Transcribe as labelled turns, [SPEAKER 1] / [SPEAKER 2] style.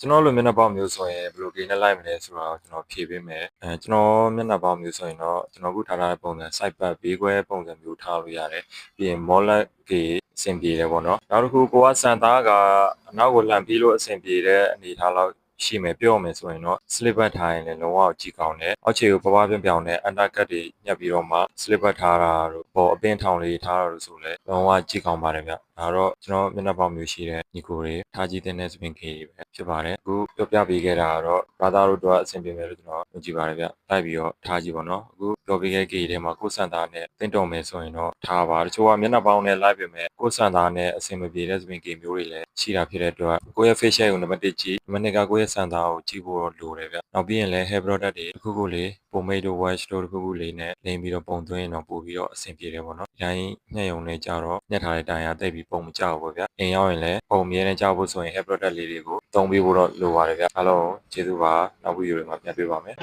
[SPEAKER 1] ကျွန်တော်လိုမျက်နှာပေါက်မျိုးဆိုရင်ဘယ်လိုဂိမ်းနဲ့လိုက်မလဲဆိုတော့ကျွန်တော်ဖြေပေးမယ်ကျွန်တော်မျက်နှာပေါက်မျိုးဆိုရင်တော့ကျွန်တော်ခုထားတဲ့ပုံစံ side back ဘေးခွဲပုံစံမျိုးထားလို့ရတယ်ပြီးရင် mollet ကြီးအဆင်ပြေတယ်ပေါ့နော်နောက်တစ်ခုကိုကစန်သားကအနောက်ကိုလှန်ပြီးလို့အဆင်ပြေတဲ့အနေအထားလောက်ရှိမယ်ပြောမယ်ဆိုရင်တော့ slipper ထားရင်လည်းလုံးဝကြည့်ကောင်းတယ်အောက်ခြေကိုပွားပြောင်ပြောင်နဲ့ undercut တွေညှပ်ပြီးတော့မှ slipper ထားတာတို့ပေါ်အပင်ထောင်လေးထားတာတို့ဆိုလည်းလုံးဝကြည့်ကောင်းပါတယ်ဗျဒါတော့ကျွန်တော်မျက်နှာပေါက်မျိုးရှိတဲ့ညီကိုတွေထားကြည့်တဲ့ swing ကြီးပဲဖြစ်ပါတယ်အခုပြောပြပေးခဲ့တာကတော့ဘာသာတို့တော့အဆင်ပြေမယ်လို့ကျွန်တော်ယုံကြည်ပါတယ်ဗျလိုက်ပြီးတော့ထားကြည့်ပါနော်အခုပြောပြခဲ့ကြီးထဲမှာကိုစန်သားနဲ့တင်တော်မယ်ဆိုရင်တော့ထားပါတချို့ကမျက်နှာပေါက်နဲ့လိုက်ပြင်မဲ့ကိုစန်သားနဲ့အဆင်မပြေတဲ့ swing ကြီးမျိုးတွေလည်းရှိတာဖြစ်တဲ့အတွက်ကိုယ့်ရဲ့ facial ကိုနံပါတ်1ကြည့်နံပါတ်2ကကိုယ့်ရဲ့စန်သားကိုကြည့်ဖို့လိုတယ်ဗျနောက်ပြီးရင်လည်း hair product တွေတစ်ခုခုလေးပုံမိတ်တို့ wash တို့တစ်ခုခုလေးနဲ့လိမ်ပြီးတော့ပုံသွင်းရင်တော့ပို့ပြီးတော့အဆင်ပြေတယ်ပေါ့နော်ဒီတိုင်းညှက်ရုံနဲ့ကြတော့ညှက်ထားတဲ့တိုင်ကတိတ်ပြီးပုံမကြောက်ဘူးဗျအိမ်ရောက်ရင်လည်းပုံမြဲတဲ့ကြောက်ဖို့ဆိုရင် hair product လေးတွေကိုသုံးပေးဖို့တော့လိုပါတယ်ဗျအားလုံးကျေးဇူးပါနောက်ဗီဒီယိုတွေမှာပြန်တွေ့ပါမယ်